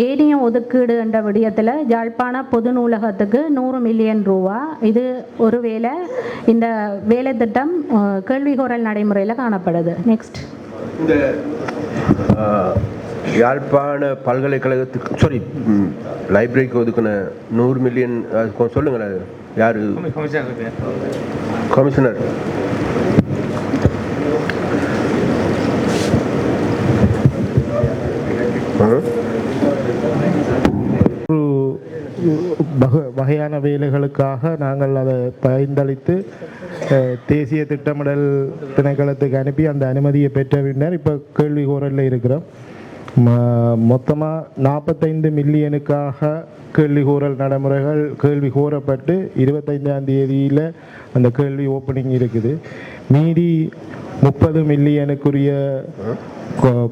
ஏனைய ஒதுக்கீடு என்ற விடயத்தில் யாழ்ப்பாண பொது நூலகத்துக்கு 100 மில்லியன் ரூபா. இது ஒருவேளை இந்த வேலை திட்டம் கேள்விகோரல் நடைமுறையில் காணப்படுது. நெக்ஸ்ட், இந்த யாழ்ப்பாண பல்கலைக்கழகத்துக்கு லைப்ரரிக்கு ஒதுக்கின 100 மில்லியன் சொல்லுங்களேன். யார் கமிஷனர்? வகையான வேலைகளுக்காக நாங்கள் அதை பயந்தளித்து தேசிய திட்டமிடல் திணைக்களத்துக்கு அனுப்பி அந்த அனுமதியை பெற்ற பின்னர் இப்போ கேள்வி கோரலில் இருக்கிறோம். மொத்தமாக 45 மில்லியனுக்காக கேள்வி கோரல் நடைமுறைகள் கேள்வி கோரப்பட்டு 25ஆம் தேதியில் அந்த கேள்வி ஓப்பனிங் இருக்குது. மீதி 30 மில்லியனுக்குரிய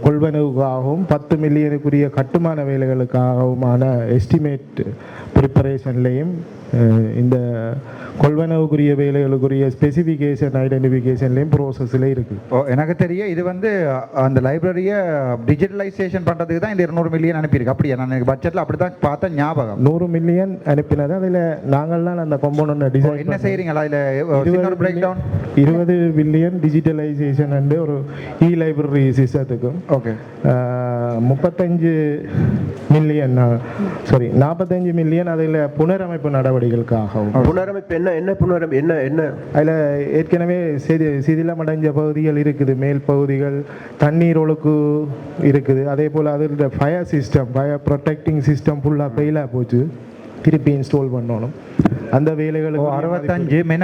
கொள்வனவுக்காகவும் 10 மில்லியனுக்குரிய கட்டுமான வேலைகளுக்காகவுமான எஸ்டிமேட் ப்ரிப்பரேஷன்லேயும் இந்த கொள்வனவுக்குரிய வேலைகளுக்குரிய ஸ்பெசிஃபிகேஷன் ஐடென்டிஃபிகேஷன்லேயும் ப்ரோசஸில் இருக்குது. எனக்கு தெரிய இது அந்த லைப்ரரியை டிஜிட்டலைசேஷன் பண்ணுறதுக்கு தான் இந்த 200 மில்லியன் அனுப்பியிருக்கு. அப்படியா? நான் எனக்கு பட்ஜெட்டில் அப்படி தான் பார்த்தா ஞாபகம். 100 மில்லியன் அனுப்பினது. அதில் நாங்கள் தான் அந்த கம்போனன்ட் டிசைன் என்ன செய்கிறீங்களா? அதில் break down 20 million digitalisation and ஒரு லைப்ரரி சிஸ்டத்துக்கும். ஓகே. 45 மில்லியன் அதில் புனரமைப்பு நடவடிக்கைகளுக்காகவும். புனரமைப்பு என்ன அதில் ஏற்கனவே சிதிலமடைஞ்ச பகுதிகள் இருக்குது, மேல் பகுதிகள் தண்ணீர் ஒழுக்கு இருக்குது. அதே போல் அதில் ஃபயர் ப்ரொடெக்டிங் சிஸ்டம் ஃபுல்லாக ஃபெயிலாக போச்சு, திருப்பி இன்ஸ்டால் பண்ணணும். அந்த வேலைகளுக்கு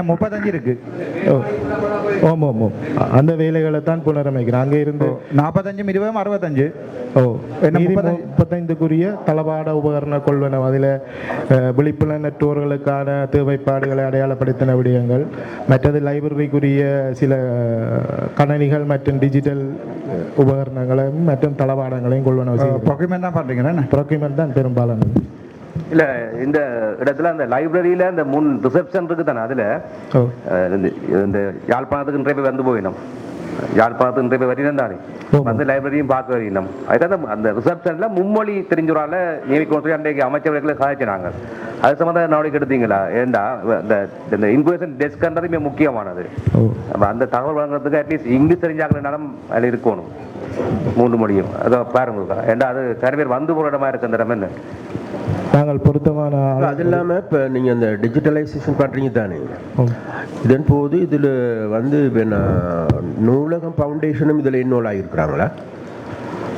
35 இருக்கு. ஆமாம், அந்த வேலைகளை தான் புனரமைக்கிறேன். அங்கே இருந்து 45 20 65. 35க்குரிய தளபாட உபகரண கொள்வனவு, அதில் விழிப்புணர்வர்களுக்கான தேவைப்பாடுகளை அடையாளப்படுத்தின விடயங்கள், மற்றது லைப்ரரிக்குரிய சில கணனிகள் மற்றும் டிஜிட்டல் உபகரணங்களையும் மற்றும் தளபாடங்களையும் கொள்வனவு செய்யும். ப்ரொக்யூமெண்ட் தான் பண்ணுறீங்க? ப்ரொக்யூமெண்ட் தான் பெரும்பாலான. இல்லை, இந்த இடத்துல அந்த லைப்ரரியில் அந்த முன் ரிசப்ஷன் இருக்கு தானே, அதில் இந்த யாழ்ப்பாணத்துக்கு இன்றைய வந்து போயினோம். யாழ்ப்பாணத்துக்கு இன்றைய வரையும் தானே வந்து லைப்ரரியும் பார்க்க வரையினோம். அதுக்காக அந்த ரிசப்ஷனில் மும்மொழி தெரிஞ்சவரால் நியமிக்க அன்றைக்கு அமைச்சர்களை சாதிச்சினாங்க. அது சம்மந்தம் நடவடிக்கை எடுத்தீங்களா? ஏண்டா இந்த இன்ஃபர்மேஷன் டெஸ்க்ன்றது மிக முக்கியமானது. அந்த தகவல் வழங்குறதுக்கு அட்லீஸ்ட் இங்கிலீஷ் தெரிஞ்சாங்கன்னாலும் அதில் இருக்கணும் 3 மொழியும். அதை பாருங்க. ஏண்டா அது நிறைய பேர் வந்து போகிற இடமா இருக்கு அந்த இடம். என்ன நாங்கள் பொருத்தமான அது இல்லாமல் இப்போ நீங்கள் அந்த டிஜிட்டலைசேஷன் பண்ணுறீங்க தானே, இதன் போது இதில் நூலகம் ஃபவுண்டேஷனும் இதில் இன்வால்வ் ஆகியிருக்கிறாங்களா?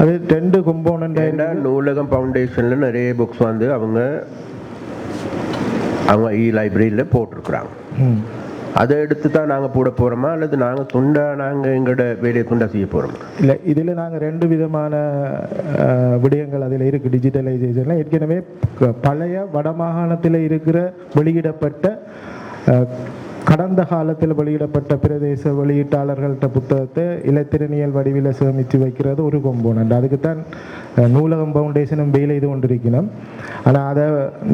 அது 2 கம்போனண்ட். நூலகம் ஃபவுண்டேஷனில் நிறைய புக்ஸ் அவங்க லைப்ரரியில் போட்டிருக்கிறாங்க. அதை எடுத்து தான் நாங்கள் போட போகிறோமா, அல்லது நாங்கள் எங்களோட வேலையை துண்டா செய்ய போகிறோமா? இல்லை, இதில் நாங்கள் 2 விதமான விடயங்கள் அதில் இருக்குது. டிஜிட்டலைசேஷனில் ஏற்கனவே பழைய வடமாகாணத்தில் இருக்கிற வெளியிடப்பட்ட கடந்த காலத்தில் வெளியிடப்பட்ட பிரதேச வெளியீட்டாளர்கள்ட்ட புத்தகத்தை இலத்திரனியல் வடிவில் சேமித்து வைக்கிறது ஒரு கொம்போனண்ட். அதுக்குத்தான் நூலகம் ஃபவுண்டேஷனும் வேலை இது கொண்டிருக்கணும். ஆனால் அதை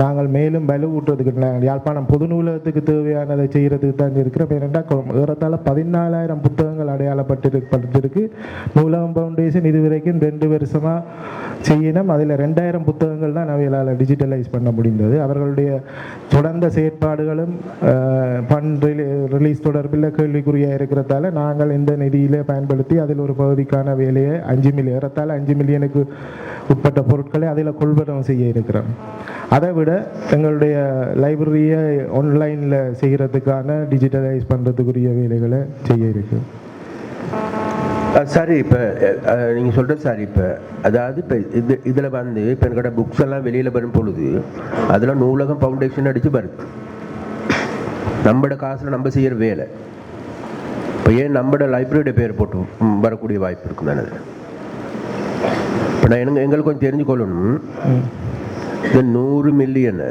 நாங்கள் மேலும் வலுவூட்டுறதுக்கு யாழ்ப்பாணம் பொது நூலகத்துக்கு தேவையானதை செய்கிறதுக்கு தான் இருக்கிறோம். ஏனென்றால் ஏறத்தாழ 14,000 புத்தகங்கள் அடையாளப்பட்டிருக்கு. நூலகம் ஃபவுண்டேஷன் இதுவரைக்கும் 2 வருஷமாக செய்யணும். அதில் 2,000 புத்தகங்கள் தான் அவைகளால் டிஜிட்டலைஸ் பண்ண முடிந்தது. அவர்களுடைய தொடர்ந்த செயற்பாடுகளும் ஃபண்ட் ரிலீஸ் தொடர்பில் கேள்விக்குறியாக இருக்கிறதால நாங்கள் இந்த நிதியிலே பயன்படுத்தி அதில் ஒரு பகுதிக்கான வேலையை 5 மில்லியன் ஏறத்தாழ 5 மில்லியனுக்கு உட்பட்ட பொருட்களை அதில் கொள்வனவு செய்ய இருக்கிறோம். அதை விட எங்களுடைய லைப்ரரியை ஆன்லைனில் செய்கிறதுக்கான டிஜிட்டலைஸ் பண்ணுறதுக்குரிய வேலைகளை செய்ய இருக்கு. சரி, இப்போ நீங்கள் சொல்கிறது சரி. இப்போ அதாவது இப்போ இதில் இப்போ என்கிட்ட புக்ஸ் எல்லாம் வெளியில் வரும் பொழுது அதில் நூலகம் ஃபவுண்டேஷன் அடித்து வருது. நம்மளோட காசில் நம்ம செய்கிற வேலை. இப்போ ஏன் நம்மளோட லைப்ரரியோட பேர் போட்டு வரக்கூடிய வாய்ப்பு இருக்கும் தானே? இப்போ நான் எங்களுக்கு கொஞ்சம் தெரிஞ்சுக்கொள்ளணும். இந்த 100 மில்லியன்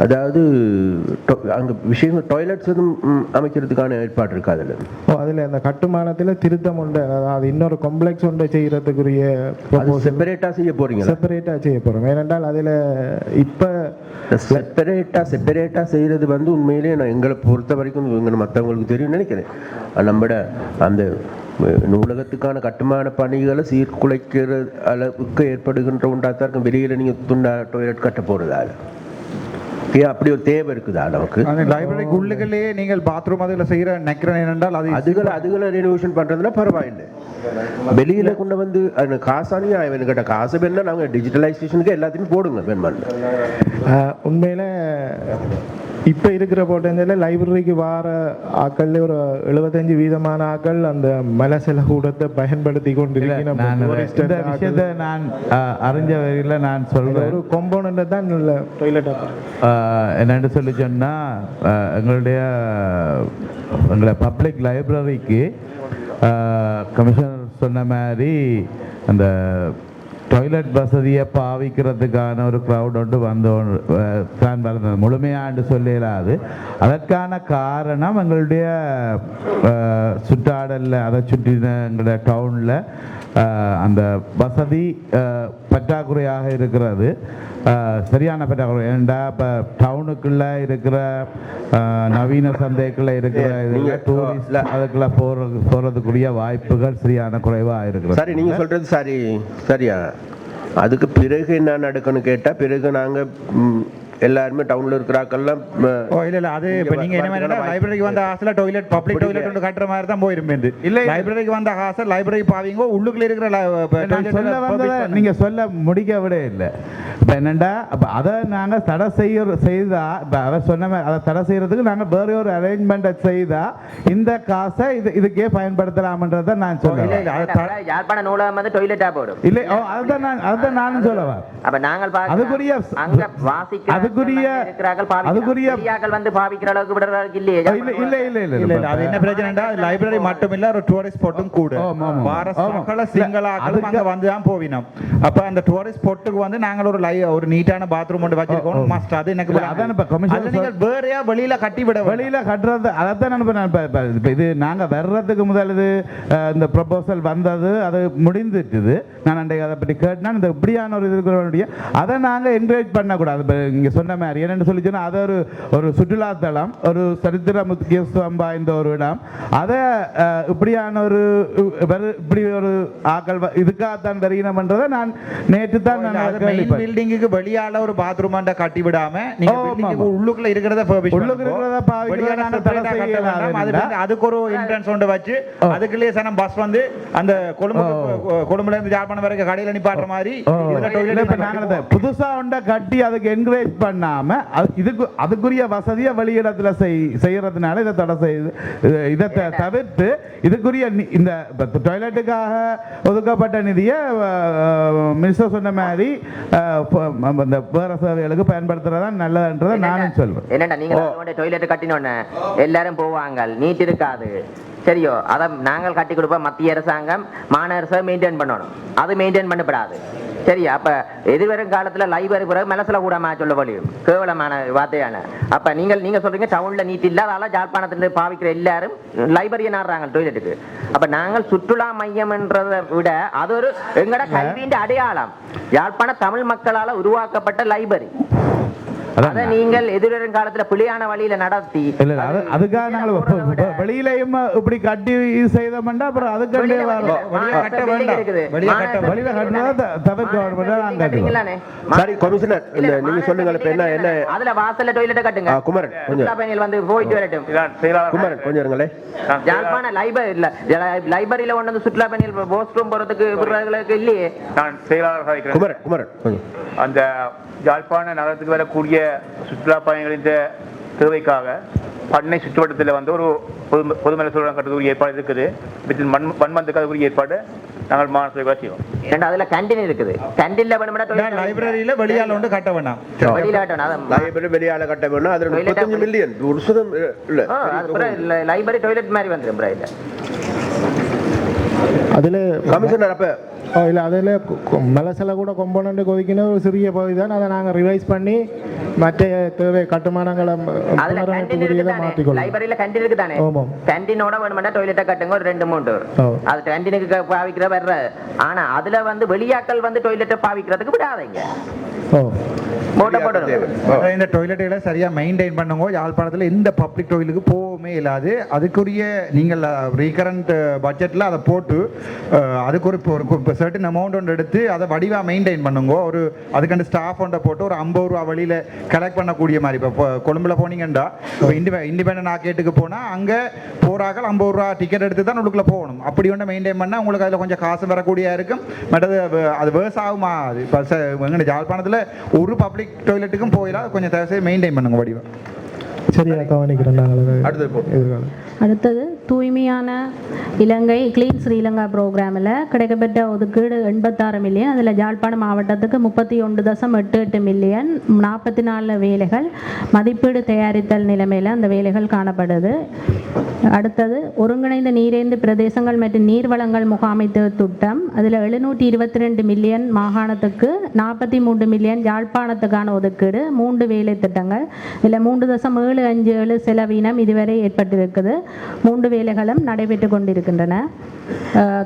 அதாவது அங்கே விஷயங்கள் டாய்லெட்ஸ் எதுவும் அமைக்கிறதுக்கான ஏற்பாடு இருக்கா அதில்? அதில் அந்த கட்டுமானத்தில் திருத்தம் உண்டு. அதாவது இன்னொரு காம்ப்ளெக்ஸ் ஒன்றை செய்கிறதுக்குரிய செப்பரேட்டாக செய்ய போகிறீங்க? செப்பரேட்டாக செய்ய போகிறோம். ஏனென்றால் அதில் இப்போ செப்பரேட்டாக செய்கிறது உண்மையிலே நான் எங்களை பொறுத்த வரைக்கும் மற்றவங்களுக்கு தெரியும் நினைக்கிறேன். நம்மட அந்த நூலகத்துக்கான கட்டுமான பணிகளை சீர்குலைக்கிற அளவுக்கு ஏற்படுகின்ற உண்டாத்தான் இருக்கும். வெளியில் நீங்கள் துண்டா டாய்லெட் கட்ட போகிறதால ஏன் அப்படி ஒரு தேவை இருக்குதா நமக்கு? லைப்ரரிக்கு உள்ளுக்குள்ளேயே நீங்கள் பாத்ரூம் அதில் செய்கிற நெக்கிறேன் என்றால் அதுகளை ரெனோவேஷன் பண்ணுறதுனா பரவாயில்லை. வெளியில் கொண்டு வந்து அது காசானியா கேட்ட காசு வேணா நாங்கள் டிஜிட்டலைசேஷனுக்கு எல்லாத்தையுமே போடுங்க வேணுமான்னு. உண்மையில் இப்போ இருக்கிற போட்டதில் லைப்ரரிக்கு வார ஆக்கள் ஒரு 75% ஆக்கள் அந்த மலசல கூடத்தை பயன்படுத்தி கொண்டு விஷயத்தை நான் அறிஞ்ச வகையில் நான் சொல்கிறேன். ஒரு காம்பவுண்ட் தான் இல்லை டாய்லெட் என்னென்னு சொல்லி சொன்னால் எங்களை பப்ளிக் லைப்ரரிக்கு கமிஷனர் சொன்ன மாதிரி அந்த டாய்லெட் வசதியை பாவிக்கிறதுக்கான ஒரு க்ரௌட் ஒன்று தான் வளர்ந்தது. முழுமையாண்டு சொல்லலாது. அதற்கான காரணம் எங்களுடைய சுற்றாடலில் அதை சுற்றின எங்களுடைய டவுனில் அந்த வசதி பற்றாக்குறையாக இருக்கிறது. சரியான பற்றாக்குறை. ஏன்டா இப்போ டவுனுக்குள்ளே இருக்கிற நவீன சந்தைக்குள்ளே இருக்கிற டூரிஸ்ட் அதுக்குள்ளே போகிறதுக்குரிய வாய்ப்புகள் சரியான குறைவாக இருக்கிறது. சரி, நீங்கள் சொல்கிறது சரியா. அதுக்கு பிறகு என்ன நடக்குன்னு கேட்டால், பிறகு நாங்கள் எல்லாருமே டவுன்ல இருக்கிறாக்கெல்லாம் இல்ல அது இப்ப நீங்க என்ன மாதிரி லைப்ரரிக்கு வந்த காசுல டாய்லெட் பப்ளிக் டாய்லெட் ஒன்று கட்டுற மாதிரி தான் போயிருப்பேன். இல்ல லைப்ரரிக்கு வந்த காசு லைப்ரரி பாவீங்க உள்ளுக்குள்ள இருக்கிற நீங்க சொல்ல முடிக்க விட இல்லை. இப்போ என்னண்டா அதை நாங்கள் தடை செய்தா இப்போ அதை சொன்ன மாதிரி அதை தடை செய்யறதுக்கு நாங்கள் வேற ஒரு அரேஞ்ச்மெண்ட்டை செய்தா இந்த காசை இதுக்கே பயன்படுத்தலாம்ன்றதை நான் சொல்லுவேன். யாழ்ப்பாண நூலகம் வந்து டாய்லெட்டா போடும். இல்லை அதுதான் நானும் சொல்லவா. அப்ப நாங்கள் அதுக்குரிய அங்க வாசிக்க வந்து பாவிக்கிற அளவுக்கு விடுறதுக்கு இல்லையே. அது என்ன பிரச்சனைடா, லைப்ரரி மட்டும் இல்ல ஒரு டூரிஸ்ட் ஸ்பாட்டும் கூட. பாரச சிங்களாக்கள் அங்க வந்து தான் போவினோம். அப்ப அந்த டூரிஸ்ட் ஸ்பாட்டுக்கு வந்து நாங்கள் ஒரு நீட்டான பாத்ரூம் ஒன்று வச்சிருக்கோம். மஸ்ட் அது எனக்கு அதான் இப்ப கமிஷன் நீங்கள் வேறையா வெளியில கட்டி விட வெளியில கட்டுறது அதான் நான் இது நாங்க வர்றதுக்கு முதல் இது இந்த ப்ரொபோசல் வந்தது அது முடிந்துட்டுது. நான் அன்றைக்கு அதை பற்றி கேட்டேன்னா இந்த இப்படியான ஒரு இது அதை நாங்கள் என்கரேஜ் பண்ணக்கூடாது. இங்கே சொன்ன மாதிரி என்னென்னு சொல்லி சொன்னால் அது ஒரு சுற்றுலாத்தலம், ஒரு சரித்திர முக்கியத்துவம் வாய்ந்த ஒரு இடம். அதை இப்படியான இப்படி ஒரு ஆக்கள் இதுக்காகத்தான் வருகிறோம்ன்றதை நான் நேற்று தான் பில்டிங்குக்கு வெளியால ஒரு பாத்ரூம் கட்டி விடாம உள்ளுக்குள்ள இருக்கிறத அதுக்கு ஒரு என்ட்ரன்ஸ் ஒன்று வச்சு அதுக்குள்ளேயே சனம் பஸ் வந்து அந்த கொழும்புல இருந்து ஜாழ்ப்பாணம் வரைக்கும் கடையில் நிப்பாட்டுற மாதிரி புதுசா ஒன்றை கட்டி அதுக்கு என்கரேஜ் பண்ணாம அதுக்குரிய வசதியை வெளியிடத்துல செய்யறதுனால இதை தடை செய்யுது. இதை தவிர்த்து இதுக்குரிய இந்த டாய்லெட்டுக்காக ஒதுக்கப்பட்ட நிதியை மினிஸ்டர் சொன்ன மாதிரி இந்த வேற சேவைகளுக்கு பயன்படுத்துறதா நல்லதுன்றதை நானும் சொல்றேன். என்னடா நீங்க டாய்லெட் கட்டினோன்னு எல்லாரும் போவாங்க, நீட் இருக்காது. சரியோ, அதை நாங்கள் கட்டி கொடுப்போம். மத்திய அரசாங்கம் மாநகர மெயின்டைன் பண்ணணும், அது மெயின்டைன் பண்ணப்படாது. சரியா? அப்ப எதிர்வரும் காலத்துல லைப்ரரி பிறகு மனசுல கூடமா சொல்ல முடியும், கேவலமான வார்த்தையான. அப்ப நீங்க சொல்றீங்க டவுன்ல நீட் இல்லாதால ஜாழ்ப்பாணத்துல பாவிக்கிற எல்லாரும் லைப்ரரியை நாடுறாங்க டாய்லெட்டுக்கு. அப்ப நாங்கள் சுற்றுலா மையம் என்றதை விட அது ஒரு எங்கட கல்வியின் அடையாளம். யாழ்ப்பாண தமிழ் மக்களால உருவாக்கப்பட்ட லைப்ரரி. அதை நீங்கள் எதிர்வரும் காலத்துல பிழையான வழியில நடத்தி அதுக்காக நாங்கள் வெளியிலையும் இப்படி கட்டி செய்தோம்னா அப்புறம் அதுக்கு சரி கமிஷனர் நீங்க சொல்லுங்க. என்ன அதுல வாசல்ல டாய்லெட் கட்டுங்க. குமரன் கொஞ்சம் வந்து போயிட்டு வரட்டும். குமரன் கொஞ்சம் இருங்களே. யாழ்ப்பாண லைப்ரரி இல்ல, லைப்ரரியில கொண்டு வந்து சுற்றுலா பயணிகள் வாஷ்ரூம் போறதுக்கு விடுறவர்களுக்கு இல்லையே. நான் செயலாளர் குமரன் அந்த யாழ்ப்பாண நகரத்துக்கு வரக்கூடிய சுற்றுலா பயணிகளின் தேவைக்காக பண்ணை சுற்றுவட்டத்தில் வந்து ஒரு பொதுமலை சூழல் கட்டுறதுக்கு ஏற்பாடு இருக்குது. மண்மந்துக்கு அதுக்குரிய ஏற்பாடு நாங்கள் மாநகர செய்வோம். அதுல கேண்டீன் இருக்குது. கேண்டீன்ல லைப்ரரியில வெளியால ஒன்று கட்ட வேண்டாம். வெளியால கட்ட வேணும். அதுல 35 மில்லியன் லைப்ரரி டாய்லெட் மாதிரி வந்துடும் பிரைட்ல. அதில் கமிஷனர் அப்போ இல்லை அதில் மலசல கூட கொம்போனண்ட் கொதிக்கின ஒரு சிறிய பகுதி தான். அதை நாங்கள் ரிவைஸ் பண்ணி மற்ற தேவை கட்டுமானங்களை அதுல கேண்டீன் இருக்கு தானே, லைப்ரரியில கேண்டீன் இருக்கு தானே, கேண்டீனோட வேணும்னா டாய்லெட்டை கட்டுங்க ஒரு 2-3. அது கேண்டீனுக்கு பாவிக்கிற வர்ற. ஆனா அதுல வந்து வெளியாக்கள் வந்து டாய்லெட்டை பாவிக்கிறதுக்கு விடாதீங்க. இந்த டாய்லெட்டுகளை சரியா மெயின்டைன் பண்ணுங்க. யாழ்ப்பாணத்துல எந்த பப்ளிக் டாய்லெட்டுக்கு போகவே இல்லாது. அதுக்குரிய நீங்கள் ரீகரண்ட் பட்ஜெட்ல அதை போட்டு அதுக்கு ஒரு சர்டன் அமௌண்ட் ஒன்று எடுத்து அதை வடிவா மெயின்டைன் பண்ணுங்க. ஒரு அதுக்கான ஸ்டாஃப் ஒன்றை போட்டு ஒரு 50 ரூபா வழியில கலெக்ட் பண்ணக்கூடிய மாதிரி. இப்போ கொழும்புல போனீங்கன்னா இண்டிபெண்டன்ட் ஆர்கேட்டுக்கு போனா அங்க போறாக்கள் 50 ரூபா டிக்கெட் எடுத்து தான் உள்ளுக்குள்ள போகணும். அப்படி ஒன்று மெயின்டைன் பண்ணா உங்களுக்கு அதுல கொஞ்சம் காசு வரக்கூடிய இருக்கும். மற்றது அது வேர்ஸ் ஆகுமா? இப்போ எங்க யாழ்ப்பாணத்துல ஒரு பப்ளிக் டாய்லெட்டுக்கும் போயிடலாம். கொஞ்சம் தயவுசெய்து மெயின்டைன் பண்ணுங்க வடிவம். சரியா கவனிக்கிறேன் நாங்கள். அடுத்தது தூய்மையான இலங்கை கிளீன் ஸ்ரீலங்கா ப்ரோக்ராமில் கிடைக்கப்பட்ட ஒதுக்கீடு 86 மில்லியன். அதில் யாழ்ப்பாணம் மாவட்டத்துக்கு 31.88 மில்லியன், 44 வேலைகள் மதிப்பீடு தயாரித்தல் நிலைமையில் அந்த வேலைகள் காணப்படுது. அடுத்தது ஒருங்கிணைந்த நீரேந்து பிரதேசங்கள் மற்றும் நீர்வளங்கள் முகாமைத்துவ திட்டம். அதில் 722 மில்லியன் மாகாணத்துக்கு, 43 மில்லியன் யாழ்ப்பாணத்துக்கான ஒதுக்கீடு. 3 வேலை திட்டங்கள். இதில் 3.757 செலவீனம் இதுவரை ஏற்பட்டிருக்குது. 3 வேலைகளும் நடைபெற்று கொண்டிருக்கின்றன.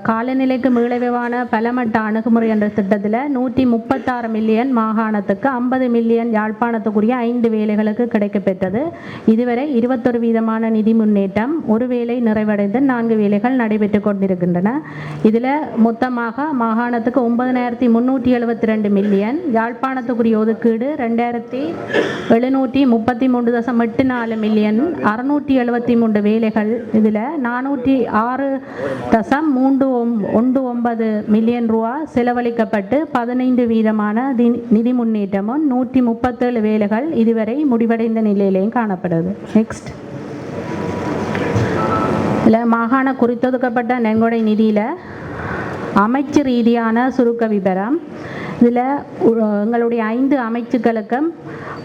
காலநிலைக்கு மீளவான பலமட்ட அணுகுமுறை என்ற திட்டத்தில் 136 மில்லியன் மாகாணத்துக்கு, 50 மில்லியன் யாழ்ப்பாணத்துக்குரிய 5 வேலைகளுக்கு கிடைக்கப்பெற்றது. இதுவரை 21% நிதி முன்னேற்றம். ஒரு வேலை நிறைவடைந்து 4 வேலைகள் நடைபெற்று கொண்டிருக்கின்றன. இதில் மொத்தமாக மாகாணத்துக்கு 9372 மில்லியன், யாழ்ப்பாணத்துக்குரிய ஒதுக்கீடு 2733.84 மில்லியன், 673 வேலைகள். இதில் 406.319 மில்லியன் ரூபா செலவழிக்கப்பட்டு 15% நிதி முன்னேற்றமும் 137 வேலைகள் இதுவரை முடிவடைந்த நிலையிலேயும் காணப்படுது. நெக்ஸ்ட், இதில் மாகாண குறித்தொதுக்கப்பட்ட நன்கொடை நிதியில் அமைச்சு ரீதியான சுருக்க விபரம். இதில் எங்களுடைய 5 அமைச்சுக்களுக்கும்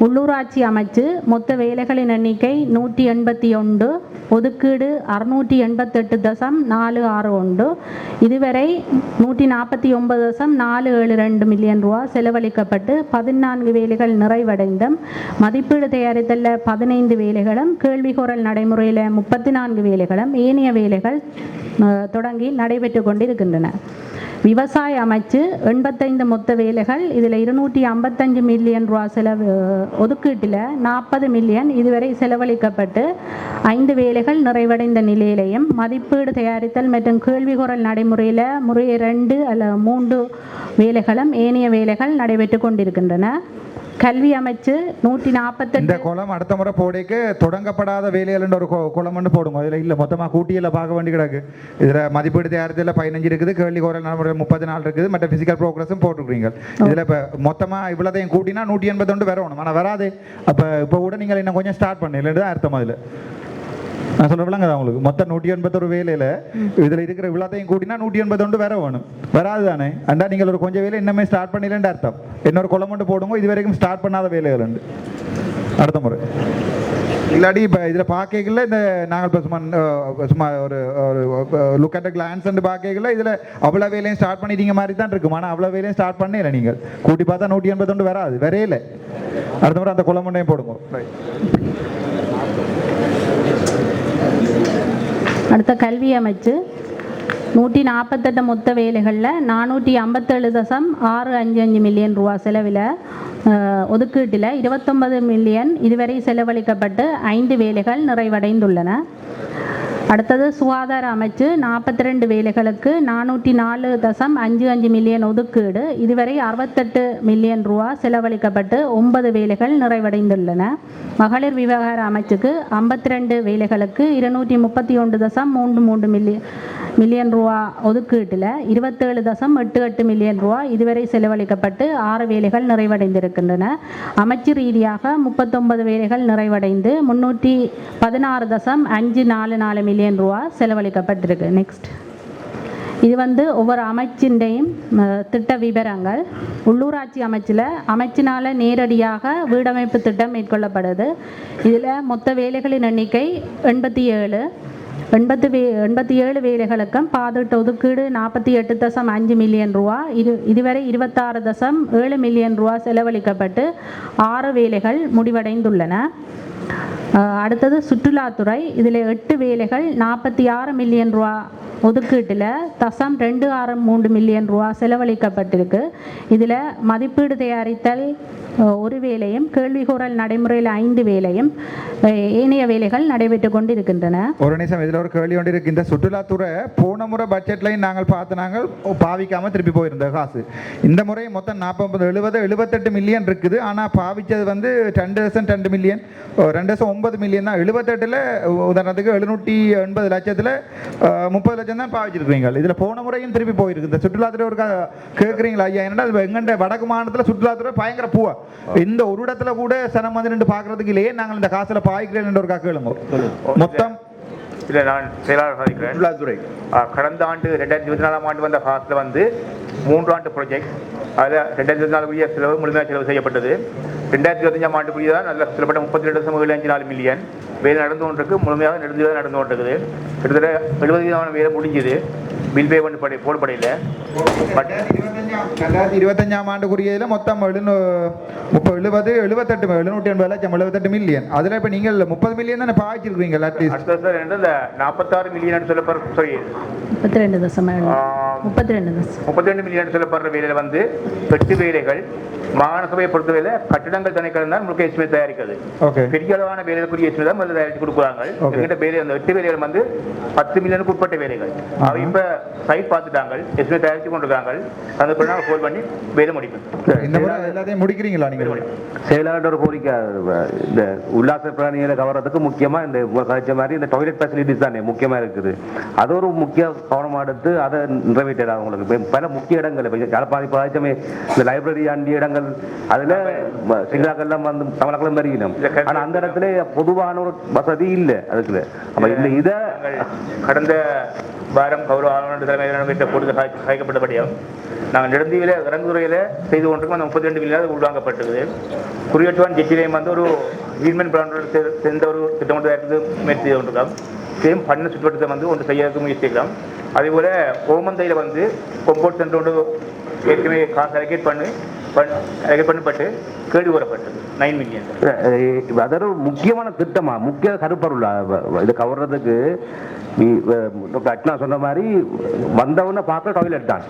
உள்ளூராட்சி அமைச்சு மொத்த வேலைகளின் எண்ணிக்கை 181, ஒதுக்கீடு 688.461. இதுவரை 149.472 மில்லியன் ரூபா செலவழிக்கப்பட்டு 14 வேலைகள் நிறைவடைந்தும், மதிப்பீடு தயாரித்தல் 15 வேலைகளும், கேள்விகோரல் நடைமுறையில் 34 வேலைகளும், ஏனைய வேலைகள் தொடங்கி நடைபெற்று கொண்டிருக்கின்றன. விவசாய அமைச்சு 85 மொத்த வேலைகள். இதில் 255 மில்லியன் ரூபா செலவு ஒதுக்கீட்டில் 40 மில்லியன் இதுவரை செலவழிக்கப்பட்டு 5 வேலைகள் நிறைவடைந்த நிலையிலையும், மதிப்பீடு தயாரித்தல் மற்றும் கேள்விகோரல் நடைமுறையில் முறைய 2 அல்லது 3 வேலைகளும், ஏனைய வேலைகள் நடைபெற்று கொண்டிருக்கின்றன. கல்வி அமைச்சு 148. இந்த குளம் அடுத்த முறை போடைக்கு தொடங்கப்படாத வேலைகள் ஒரு குளம் போடுங்க. அதில் இல்லை மொத்தமாக கூட்டியில் பார்க்க வேண்டி கிடக்கு. இதில் மதிப்பீடு தயாரித்தில் 15 இருக்குது, கேள்வி கோரல் நடைமுறை 34 இருக்குது, மற்ற ஃபிசிக்கல் ப்ரோக்ரஸும் போட்டுருக்கீங்க. இதில் இப்போ மொத்தமாக இவ்வளோதையும் கூட்டினா 181 வரணும். ஆனால் வராது. அப்போ இப்போ கூட நீங்கள் இன்னும் கொஞ்சம் ஸ்டார்ட் பண்ணல தான் அர்த்தம். அதில் நான் சொல்கிறேன் உங்களுக்கு மொத்தம் 181 வேலையில் இதில் இருக்கிற இவ்வளோத்தையும் கூட்டினா 181 வேற வேணும். வராது தானே? அண்டா நீங்கள் ஒரு கொஞ்சம் வேலை இன்னமே ஸ்டார்ட் பண்ணிடலன்னு அர்த்தம். இன்னொரு குளம் போடுங்க. இது வரைக்கும் ஸ்டார்ட் பண்ணாத வேலைகள் உண்டு. அடுத்த முறை இல்லாடி இப்போ இதில் பார்க்கல இந்த நாங்கள் இப்போ சும்மா ஒரு லுக் அட் கிளான்ஸ் பார்க்கல இதில் அவ்வளோ வேலையும் ஸ்டார்ட் பண்ணிட்டீங்க மாதிரி தான் இருக்கும். ஆனால் அவ்வளோ வேலையும் ஸ்டார்ட் பண்ணல. நீங்கள் கூட்டி பார்த்தா 181 வராது, வரையில. அடுத்த முறை அந்த குளம் போடுங்க. அடுத்த கல்வி அமைச்சு 148 மொத்த வேலைகளில் 457.655 மில்லியன் ரூபா செலவில் ஒதுக்கீட்டில் 29 மில்லியன் இதுவரை செலவழிக்கப்பட்டு 5 வேலைகள் நிறைவடைந்துள்ளன. அடுத்தது சுகாதார அமைச்சு 42 வேலைகளுக்கு 404.55 மில்லியன் ஒதுக்கீடு. இதுவரை 68 மில்லியன் ரூபா செலவழிக்கப்பட்டு 9 வேலைகள் நிறைவடைந்துள்ளன. மகளிர் விவகார அமைச்சுக்கு 52 வேலைகளுக்கு 231.33 மில்லியன் ரூபா ஒதுக்கீட்டில் 27.88 மில்லியன் ரூபா இதுவரை செலவழிக்கப்பட்டு 6 வேலைகள் நிறைவடைந்திருக்கின்றன. அமைச்சு ரீதியாக 39 வேலைகள் நிறைவடைந்து 316.544 மில்லியன் ரூபா செலவழிக்கப்பட்டிருக்கு. நெக்ஸ்ட், இது ஒவ்வொரு அமைச்சின்றையும் திட்ட விவரங்கள். உள்ளூராட்சி அமைச்சில் அமைச்சினால் நேரடியாக வீடமைப்பு திட்டம் மேற்கொள்ளப்படுது. இதில் மொத்த வேலைகளின் எண்ணிக்கை 87. 87 வேலைகளுக்கும் பாதிட்ட ஒதுக்கீடு 48.5 மில்லியன் ரூபா. இதுவரை 26.7 மில்லியன் ரூபா செலவழிக்கப்பட்டு 6 வேலைகள் முடிவடைந்துள்ளன. அடுத்தது சுற்றுலாத்துறை. இதில் 8 வேலைகள் 46 மில்லியன் ரூபா ஒதுக்கீட்டில் 0.263 மில்லியன் ரூபா செலவழிக்கப்பட்டிருக்கு. இதில் மதிப்பீடு தயாரித்தல் 1 வேலையும், கேள்விகூறல் நடைமுறையில் 5 வேலையும், ஏனைய வேலைகள் நடைபெற்று கொண்டு இருக்கின்றன. ஒரு நிமிஷம், இதில் ஒரு கேள்வி ஒன்று இருக்கு. இந்த சுற்றுலாத்துறை போன முறை பட்ஜெட்லையும் நாங்கள் பாவிக்காமல் திருப்பி போயிருந்த காசு. இந்த முறை மொத்தம் 78 மில்லியன் இருக்குது. ஆனால் பாவிச்சது வந்து 2 மில்லியன் 2.9 மில்லியன் தான். 78ல் உதாரணத்துக்கு 780 லட்சத்தில் 30 லட்சம் தான் பாவிச்சிருக்கீங்க. இதில் போன முறையும் திருப்பி போயிருக்கு. இந்த சுற்றுலாத்துறை ஒரு கேட்குறீங்களா ஐயா? ஏன்னா எங்கண்ட வடக்கு மாநிலத்தில் சுற்றுலாத்துறை பயங்கர பூவா. இந்த ஒரு இடத்துல கூட சனம் வந்து நின்று பார்க்கறதுக்கு இல்லையே, நாங்கள் இந்த காசுல பாய்க்கிறேன் ஒரு கேளுங்க மொத்தம். இல்லை, நான் செயலாளர் சாதிக்கிறேன். சுற்றுலாத்துறை கடந்த ஆண்டு 2024 ஆண்டு வந்த காசில் வந்து 3 ஆண்டு ப்ராஜெக்ட். அதில் 2024 செலவு முழுமையாக செலவு செய்யப்பட்டது. 2025 ஆண்டுக்குரிய தான் நல்ல சொல்லப்பட்ட 32.74 மில்லியன் வேலை நடந்து கொண்டிருக்கு. முழுமையாக நடந்து கொண்டிருக்குது. கிட்டத்தட்ட 70% வேலை முடிஞ்சுது. பில் பே பண்ணி போடப்படையில் 2025 ஆண்டுக்குரியதில் மொத்தம் 780 மில்லியன். அதில் இப்போ நீங்கள் 30 மில்லியன் தானே பாய்ச்சிருக்கீங்க. அட்லீஸ்ட் சார் இந்த 46 மில்லியன் சொல்லப்படுற 32 மில்லியன் சொல்லப்படுற வேலையில் வந்து 8 வேலைகள் மாகாண சபையை பொறுத்தவரையில கட்டிடங்கள் திணைக்களம் தான் முழுக்க எஸ்டிமேட் தயாரிக்கிறது. பெரிய அளவான வேலைக்குரிய எஸ்டிமேட் தான் முதல்ல தயாரித்து கொடுக்குறாங்க. எங்கிட்ட வேலை அந்த 8 வேலைகள் வந்து 10 மில்லியனுக்கு உட்பட்ட வேலைகள். அவை இப்ப சைட் பார்த்துட்டாங்க, எஸ்டிமேட் தயாரித்து கொண்டிருக்காங்க. அந்த பிறகு கோல் பண்ணி வேலை முடிக்கும். இந்த முறை எல்லாத்தையும் முடிக்கிறீங்களா நீங்க? செயலாளர் கோரிக்கை இந்த உல்லாச பிராணிகளை கவர்றதுக்கு முக்கியமா இந்த கழிச்ச மாதிரி இந்த டாய்லெட் ஃபெசிலிட்டிஸ் தானே முக்கியமா இருக்குது. அது ஒரு முக்கிய கவனமா எடுத்து அதை நிறைவேற்ற அவங்களுக்கு பல முக்கிய இடங்கள் பாதிச்சமே இந்த லைப்ரரி ஆண்டிய இடங்கள் அதுல சிங்களாக்கெல்லாம் வந்து தமிழர்களும் வருகிறோம். ஆனா அந்த இடத்துல பொதுவான ஒரு வசதி இல்லை. அதுக்குள்ள அப்ப இந்த இதை கடந்த வாரம் கௌரவ ஆளுநர் தலைமையில் பொழுது காய்க்கப்பட்டபடியும் நாங்கள் நெடுந்தீவில இறங்குதுறையில் செய்து கொண்டிருக்கோம். அந்த 32 மில்லியன் உள்வாங்கப்பட்டது. குறியீட்டுவான் ஜெட்டிலையும் வந்து ஒரு வீழ்மன் பிராண்டோடு சேர்ந்த ஒரு திட்டம் முயற்சி செய்து கொண்டிருக்கோம். சேம் பண்ண சுற்றுவட்டத்தை வந்து ஒன்று செய்யறதுக்கு முயற்சிக்கலாம். அதேபோல ஓமந்தையில் வந்து கொம்போர்ட் சென்டர் ஒன்று ஏற்கனவே காசு அலகேட் பண்ணப்பட்டு கேள்வி கூறப்பட்டது 9 மில்லியன். அதோட முக்கியமான திட்டமா முக்கிய கருப்பொருள் இது கவர்றதுக்கு அட்னா சொன்ன மாதிரி வந்தவன பார்க்க டாய்லெட் தான்.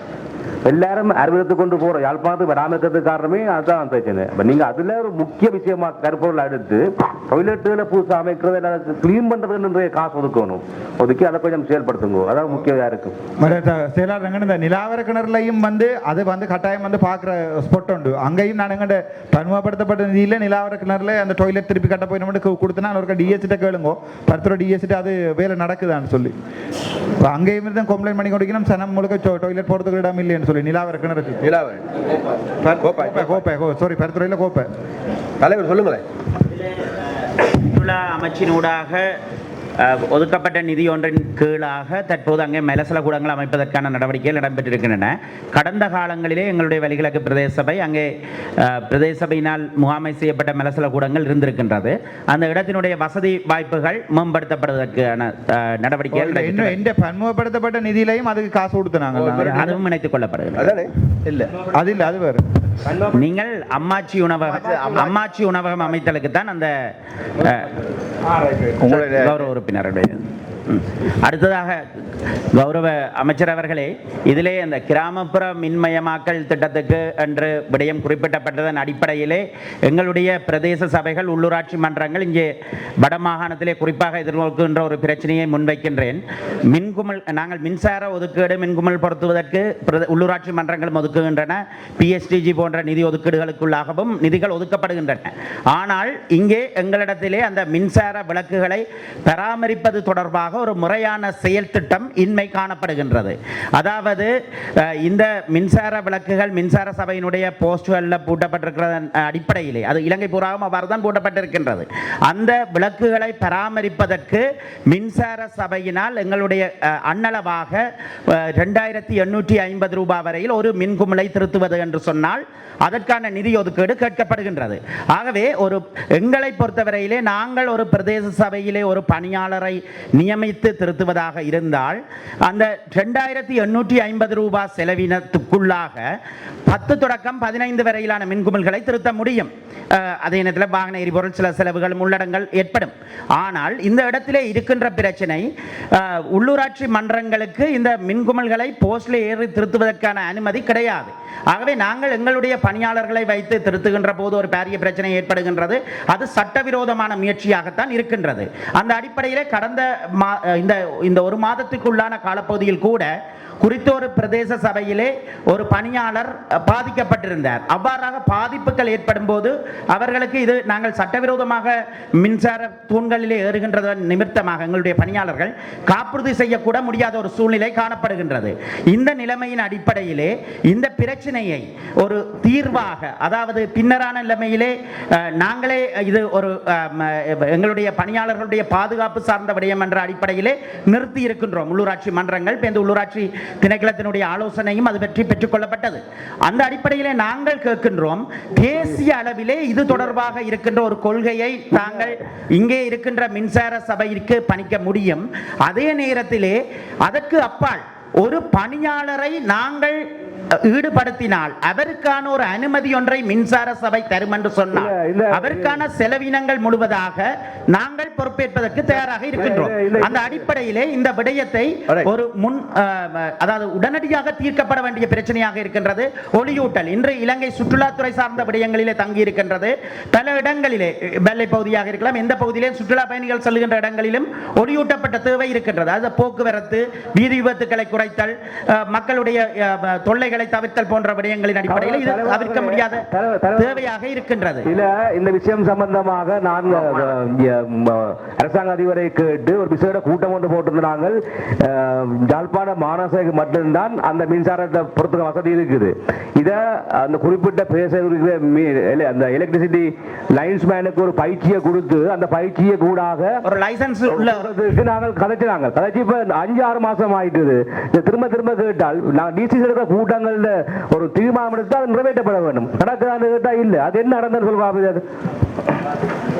எல்லாரும் அறிவித்து கொண்டு போற யாழ்ப்பாணத்துக்கு வராமல் இருக்கிறதுக்கு காரணமே அதுதான் பிரச்சனை. நீங்க அதுல ஒரு முக்கிய விஷயமா கருப்பொருள் எடுத்து டாய்லெட்டுகளை புதுசு அமைக்கிறது கிளீன் பண்றதுன்னு காசு ஒதுக்கி அதை கொஞ்சம் செயல்படுத்துங்க. அதான் முக்கியம் இருக்கு. செயலாளர் இந்த நிலாவர கிணறுலையும் வந்து அது வந்து கட்டாயம் வந்து பாக்குற ஸ்பாட் உண்டு. அங்கேயும் நான் எங்கிட்ட தனிமைப்படுத்தப்பட்ட நிதியில நிலாவர கிணறுல அந்த டாய்லெட் திருப்பி கட்ட போய் நம்ம கொடுத்தனா ஒரு டிஎஸ்கிட்ட கேளுங்க. பருத்துற டிஎஸ்கிட்ட அது வேலை நடக்குதான்னு சொல்லி அங்கேயும் இருந்து கம்ப்ளைண்ட் பண்ணி கொடுக்கணும். சனம் முழுக்க டாய்லெட் போறதுக்கு இடம் இல்லைன்னு சொல்லி நிலாவர கிணறு பருத்துறையில் கோப்பை தலைவர் சொல்லுங்களேன். சுற்றுலா அமைச்சினூடாக ஒதுக்கப்பட்ட நிதி ஒன்றின் கீழாக தற்போது அங்கே மெலசல கூடங்கள் அமைப்பதற்கான நடவடிக்கைகள் இடம்பெற்றிருக்கின்றன. கடந்த காலங்களிலே எங்களுடைய வலிகிழக்கு பிரதேச சபை அங்கே பிரதேச சபையினால் முகாமை செய்யப்பட்ட மெலசல கூடங்கள் இருந்திருக்கின்றது. அந்த இடத்தினுடைய வசதி வாய்ப்புகள் மேம்படுத்தப்படுவதற்கான நடவடிக்கைகள் இந்த பன்முகப்படுத்தப்பட்ட நிதியிலையும் அதுக்கு காசு கொடுத்தாங்க. அதுவும் இணைத்துக் கொள்ளப்படுகிறது. அது வேறு நீங்கள் அம்மாச்சி உணவகம் அமைத்தலுக்கு தான் அந்த கௌரவ உறுப்பினருடைய. அடுத்ததாக கௌரவ அமைச்சர் அவர்களே, இதிலே அந்த கிராமப்புற மின்மயமாக்கல் திட்டத்துக்கு என்று விடயம் குறிப்பிடப்பட்டதன் அடிப்படையிலே எங்களுடைய பிரதேச சபைகள் உள்ளூராட்சி மன்றங்கள் இங்கே வடமாகாணத்திலே குறிப்பாக எதிர்நோக்குகின்ற ஒரு பிரச்சனையை முன்வைக்கின்றேன். நாங்கள் மின்சார ஒதுக்கீடு மின்குமல் பொருத்துவதற்கு உள்ளூராட்சி மன்றங்களும் ஒதுக்குகின்றன. பிஎஸ்டிஜி போன்ற நிதி ஒதுக்கீடுகளுக்குள்ளாகவும் நிதிகள் ஒதுக்கப்படுகின்றன. ஆனால் இங்கே எங்களிடத்திலே அந்த மின்சார விளக்குகளை பராமரிப்பது தொடர்பாக ஒரு முறையான செயல் திட்டம் இன்மை காணப்படுகின்றது. அதாவது இந்த மின்சார விளக்குகள் மின்சார சபையினுடைய போஸ்டுகளில் பூட்டப்பட்டிருக்கிற அடிப்படையிலே அது இலங்கை பூராவும் அவ்வாறு தான் பூட்டப்பட்டிருக்கின்றது. அந்த விளக்குகளை பராமரிப்பதற்கு மின்சார சபையினால் எங்களுடைய அன்னளவாக 2850 ரூபாய் வரையில் ஒரு மின்குமிழை திருத்துவது என்று சொன்னால் அதற்கான நிதி ஒதுக்கீடு கேட்கப்படுகின்றது. ஆகவே எங்களை பொறுத்தவரையிலே நாங்கள் ஒரு பிரதேச சபையிலே ஒரு பணியாளரை நியமித்து ஒருமித்து திருத்துவதாக இருந்தால் அந்த 2850 ரூபாய் செலவினத்துக்குள்ளாக 10 தொடக்கம் 15 வரையிலான மின்குமிழ்களை திருத்த முடியும். அதே நேரத்தில் வாகன எரிபொருள் சில செலவுகள் உள்ளடங்கள் ஏற்படும். ஆனால் இந்த இடத்திலே இருக்கின்ற பிரச்சனை, உள்ளூராட்சி மன்றங்களுக்கு இந்த மின்குமிழ்களை போஸ்டில் ஏறி திருத்துவதற்கான அனுமதி கிடையாது. ஆகவே நாங்கள் எங்களுடைய பணியாளர்களை வைத்து திருத்துகின்ற போது ஒரு பாரிய பிரச்சனை ஏற்படுகின்றது. அது சட்டவிரோதமான முயற்சியாகத்தான் இருக்கின்றது. அந்த அடிப்படையிலே கடந்த இந்த ஒரு மாதத்துக்குள்ளான காலப்பகுதியில் கூட குறித்த ஒரு பிரதேச சபையிலே ஒரு பணியாளர் பாதிக்கப்பட்டிருந்தார். அவ்வாறாக பாதிப்புகள் ஏற்படும் போது அவர்களுக்கு இது நாங்கள் சட்டவிரோதமாக மின்சார தூண்களிலே ஏறுகின்றது நிமித்தமாக எங்களுடைய பணியாளர்கள் காப்புறுதி செய்யக்கூட முடியாத ஒரு சூழ்நிலை காணப்படுகின்றது. இந்த நிலைமையின் அடிப்படையிலே இந்த பிரச்சனையை ஒரு தீர்வாக, அதாவது பின்னரான நிலைமையிலே நாங்களே இது ஒரு எங்களுடைய பணியாளர்களுடைய பாதுகாப்பு சார்ந்த விடயம் என்ற அடிப்படையிலே நிறுத்தி இருக்கின்றோம். உள்ளூராட்சி மன்றங்கள் இந்த உள்ளூராட்சி திணைக்களத்தினுடைய ஆலோசனையும் அது பற்றி பெற்றுக் கொள்ளப்பட்டது. அந்த அடிப்படையிலே நாங்கள் கேட்கின்றோம், தேசிய அளவிலே இது தொடர்பாக இருக்கின்ற ஒரு கொள்கையை நாங்கள் இங்கே இருக்கின்ற மின்சார சபைக்கு பணிக்க முடியும். அதே நேரத்திலே அதற்கு அப்பால் ஒரு பணியாளரை நாங்கள் ஈடுபடுத்தினால் அவருக்கான ஒரு அனுமதி ஒன்றை மின்சார சபை தரும் என்று சொன்னால் அவருக்கான செலவினங்கள் முழுவதாக நாங்கள் பொறுப்பேற்பதற்கு தயாராக இருக்கின்றோம். அந்த அடிப்படையிலே இந்த விடயத்தை ஒரு அதாவது உடனடியாக தீர்க்கப்பட வேண்டிய பிரச்சனையாக இருக்கின்றது. ஒளியூட்டல் இன்று இலங்கை சுற்றுலாத்துறை சார்ந்த விடயங்களிலே தங்கி இருக்கின்றது. பல இடங்களிலே வெள்ளை பகுதியாக இருக்கலாம், எந்த பகுதியிலே சுற்றுலா பயணிகள் செல்கின்ற இடங்களிலும் ஒளியூட்டப்பட்ட தேவை இருக்கின்றது. அது போக்குவரத்து, வீதி விபத்துக்களை குறைத்தல், மக்களுடைய தொல்லைகளை தவிர்த்தல் போன்ற விடயங்களின் அடிப்படையில் இது தவிர்க்க முடியாத தேவையாக இருக்கின்றது. இந்த விஷயம் சம்பந்தமாக நான் அரசாங்க அதிபரை கேட்டு ஒரு விசேட கூட்டம் ஒன்று போட்டிருந்தாங்க. யாழ்ப்பாண மாநகருக்கு மட்டும்தான் அந்த மின்சாரத்தை பொறுத்த வசதி இருக்குது. இத அந்த குறிப்பிட்ட பேச அந்த எலக்ட்ரிசிட்டி லைன்ஸ்மேனுக்கு ஒரு பயிற்சியை கொடுத்து அந்த பயிற்சியை கூடாக ஒரு லைசன்ஸ் உள்ளதுக்கு நாங்கள் கதைச்சு இப்ப 5-6 மாசம் ஆயிட்டு. திரும்ப திரும்ப கேட்டால் நான் டிசி கூட்டங்கள் ஒரு தீர்மானம் எடுத்தால் நிறைவேற்றப்பட வேண்டும். நடக்குதான்னு கேட்டா இல்ல. அது என்ன நடந்தது சொல்லுவாங்க.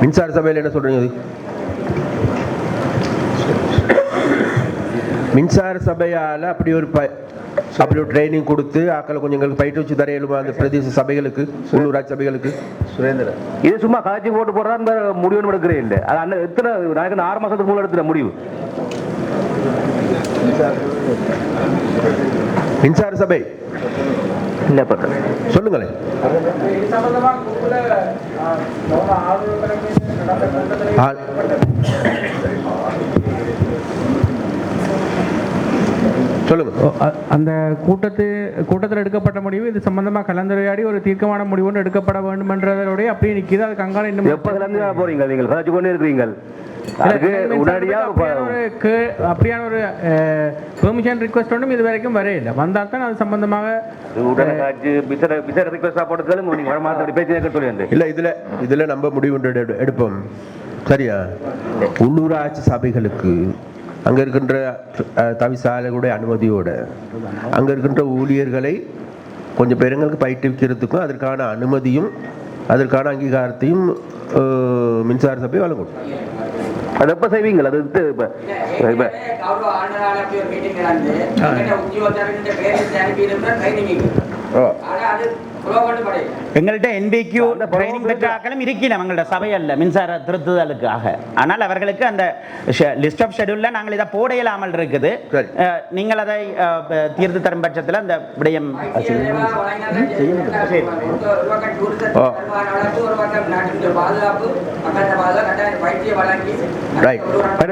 மின்சார சபையில் என்ன சொல்றீங்க? மின்சார சபையால் அப்படி ஒரு ட்ரைனிங் கொடுத்து ஆக்களை கொஞ்சம் எங்களுக்கு பயிற்சி வச்சு தர இயலுமா அந்த பிரதேச சபைகளுக்கு, உள்ளூராட்சி சபைகளுக்கு? சுரேந்திரன், இது சும்மா காட்சி போட்டு போடுறா முடிவுன்னு எடுக்கிறே இல்லை. அது அண்ணன் எத்தனை 6 மாசத்துக்கு மூலம் எடுத்துற முடிவு. மின்சார சபை இல்ல சொல்லுங்களேன். அந்த கூட்டத்தில் எடுக்கப்பட்ட முடிவு இது சம்பந்தமாக கலந்துரையாடி ஒரு தீர்க்கமான முடிவு ஒன்று எடுக்கப்பட வேண்டும் என்றதோடய அப்படியே நிற்கிது. அது கங்காணி இன்னும் எப்போ கலந்து போறீங்க? நீங்கள் கதைச்சு கொண்டு இருக்கிறீங்க. அப்படியான ஒரு பெர்மிஷன் ரிக்வெஸ்ட் ஒன்றும் இது வரைக்கும் வரையில்லை. வந்தால் தான் அது சம்பந்தமாக இல்ல இதுல நம்ம முடிவு எடுப்போம். சரியா? உள்ளூராட்சி சபைகளுக்கு அங்க இருக்கின்ற தவிசாலைகளுடைய அனுமதியோட அங்க இருக்கின்ற ஊழியர்களை கொஞ்சம் பேருங்களுக்கு பயிற்றுவிக்கிறதுக்கும் அதற்கான அனுமதியும் அதற்கான அங்கீகாரத்தையும் மின்சார சபை வழங்கும். அது எப்ப செய்வீங்களா? அது எங்கள்கிட்ட NBQ ட்ரைனிங் பெற்ற ஆக்களும் இருக்கலாம் எங்கள்ட சபை அல்ல மின்சார திருத்துதலுக்காக. ஆனால் அவர்களுக்கு அந்த லிஸ்ட் ஆஃப் ஷெட்யூல்ல நாங்கள் இதை போட இயலாமல் இருக்குது. நீங்கள் அதை தீர்த்து தரும் பட்சத்தில் அந்த விடயம்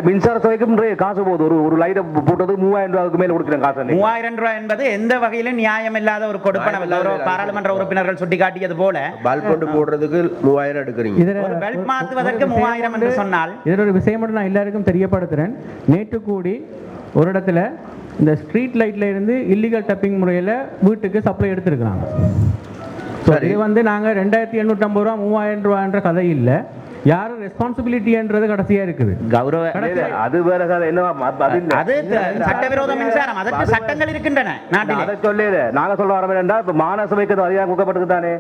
மின்சார சபைக்கும் காசு போகுது. ஒரு லைட் போட்டது 3000 ரூபாய்க்கு மேல கொடுக்குறேன் காசு. 3000 ரூபாய் என்பது எந்த வகையிலும் நியாயம் இல்லாத ஒரு கொடுப்பனவு. பாராளுமன்ற உறுப்பினர்கள் சுட்டிக்காட்டியது போல பல்ப் கொண்டு போடுறதுக்கு 3000 எடுக்கிறீங்க. ஒரு பல்ப் மாத்துவதற்கு 3000 என்று சொன்னால் இதில் ஒரு விஷயம் மட்டும் நான் எல்லாருக்கும் தெரியப்படுத்துறேன். நேற்று கூடி ஒரு இடத்துல இந்த ஸ்ட்ரீட் லைட்ல இருந்து இல்லீகல் டப்பிங் முறையில் வீட்டுக்கு சப்ளை எடுத்திருக்கிறாங்க. இது வந்து நாங்கள் 2850 ரூபா 3000 ரூபான்ற கதை இல்லை. யார் ரெஸ்பான்சிபிலிட்டின்றது கடைசியா இருக்குது. கௌரவ அது வேற கதை. என்ன அது சட்டவிரோத மின்சாரம், அதற்கு சட்டங்கள் இருக்கின்றன நாட்டில். அதை சொல்லல நாங்க சொல்ல வர என்றால் இப்ப மாநகர சபைக்கு அதிகாரம் கொடுக்கப்பட்டது தானே,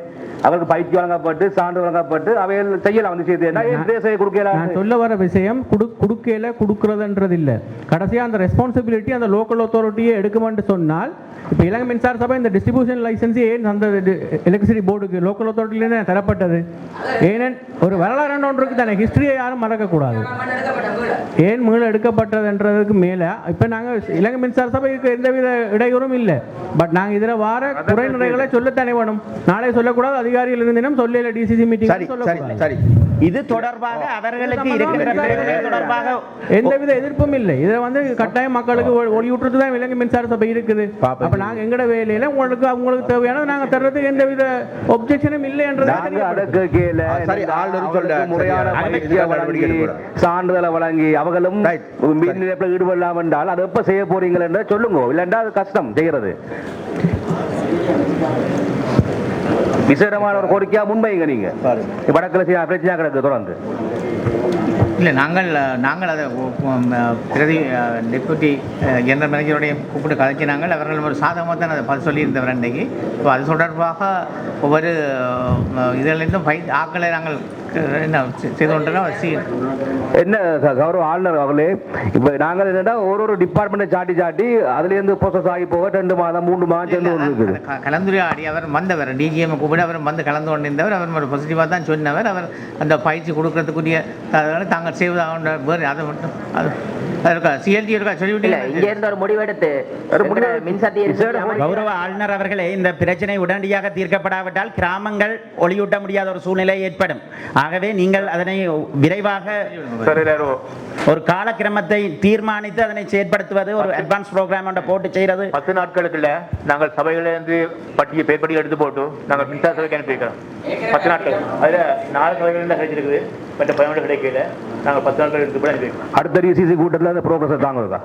அவருக்கு பயிற்சி வழங்கப்பட்டு சான்று வழங்கப்பட்டு அவையில் செய்யலாம் வந்து செய்து கொடுக்கல. நான் சொல்ல வர விஷயம் கொடுக்கல கொடுக்கறதுன்றது இல்ல, கடைசியா அந்த ரெஸ்பான்சிபிலிட்டி அந்த லோக்கல் அத்தாரிட்டியே எடுக்குமென்று சொன்னால், இப்போ இலங்கை மின்சார சபை இந்த டிஸ்ட்ரிபியூஷன் லைசன்ஸ் ஏன் அந்த எலக்ட்ரிசிட்டி போர்டுக்கு லோக்கல் அத்தாரிட்டியிலே தரப்பட்டது? ஏன்னு ஒரு வரலாறு ஒன்று இருக்கு தானே, ஹிஸ்டரியை யாரும் மறக்கக்கூடாது. ஏன் மீள எடுக்கப்பட்டதுன்றதுக்கு மேலே இப்போ நாங்கள் இலங்கை மின்சார சபைக்கு எந்தவித இடையூறும் இல்லை. பட் நாங்கள் இதில் வார குறைநிறைகளை சொல்லத்தானே வேணும். நாளை சொல்லக்கூடாது, அதிகாரிகள் இருந்தினம் சொல்லல, டிசிசி மீட்டிங் சொல்லக்கூடாது. சரி, இது தொடர்பாக அவர்களுக்கு இருக்கிற தொடர்பாக எந்தவித எதிர்ப்பும் இல்லை. இதை வந்து கட்டாயம் மக்களுக்கு ஒளியூற்றுறது தான் இலங்கை மின்சார சபை இருக்குது. அப்ப நாங்க எங்கட வேலையில உங்களுக்கு தேவையானது நாங்க தர்றதுக்கு எந்தவித ஒப்ஜெக்ஷனும் இல்லை என்றது சான்றிதழை வழங்கி அவர்களும் மீன் நிலையத்தில் ஈடுபடலாம் என்றால் அதை எப்ப செய்ய போறீங்கள் என்று சொல்லுங்க. இல்லைண்டா அது கஷ்டம் செய்யறது. விசேடமான ஒரு கோரிக்கையா முன்வைங்க. நீங்க வடக்கில் பிரச்சனை கிடக்கு தொடர்ந்து. இல்லை நாங்கள் அதை பிரதி டெப்யூட்டி ஜெனரல் மேனேஜருடைய கூப்பிட்டு கதைச்சினாங்கள். அவர்கள் ஒரு சாதகமாக தான் அதை பதில் சொல்லியிருந்தவர் அன்றைக்கு. இப்போ அது தொடர்பாக ஒவ்வொரு இதிலிருந்தும் ஆக்களை நாங்கள் என்ன செய்து கொண்டிருக்கோம். என்ன கௌரவ ஆளுநர் அவர்களே, இப்போ நாங்கள் என்னென்னா ஒரு டிபார்ட்மெண்ட்டை சாட்டி அதுலேருந்து ப்ரோசஸ் ஆகி போக 2 மாதம் 3 மாதம் சேர்ந்து கலந்துரையாடி அவர் வந்தவர் டிஜிஎம் கூப்பிட்டு அவர் வந்து கலந்து கொண்டிருந்தவர். அவர் ஒரு பாசிட்டிவாக தான் சொன்னவர். அவர் அந்த பயிற்சி கொடுக்கறதுக்குரிய தாங்கள் செய்வதாக வேறு அதை மட்டும் கௌரவ ஆளுநர் அவர்களே, இந்த பிரச்சனை உடனடியாக தீர்க்கப்படாவிட்டால் கிராமங்கள் ஒளியூட்ட முடியாத ஒரு சூழ்நிலை ஏற்படும். ஆகவே நீங்கள் அதனை விரைவாக ஒரு காலக்கிரமத்தை தீர்மானித்து அதனை செயற்படுத்துவது, ஒரு அட்வான்ஸ் ப்ரோக்ராம் ஒன்றை போட்டு செய்யறது. 10 நாட்களுக்குள்ள நாங்கள் சபைகளிலிருந்து பேர்படி எடுத்து போட்டு நாங்கள் மின்சார சபைக்கு அனுப்பி வைக்கிறோம். 10 நாட்கள். அதில் 4 சபைகள் தான் கிடைச்சிருக்குது, மற்ற 11 கிடைக்கல. நாங்கள் 10 நாட்கள் எடுத்து போய் அனுப்பி வைக்கிறோம். அடுத்த டிசிசி கூட்டத்தில் அந்த ப்ரோக்ரஸ் தாங்க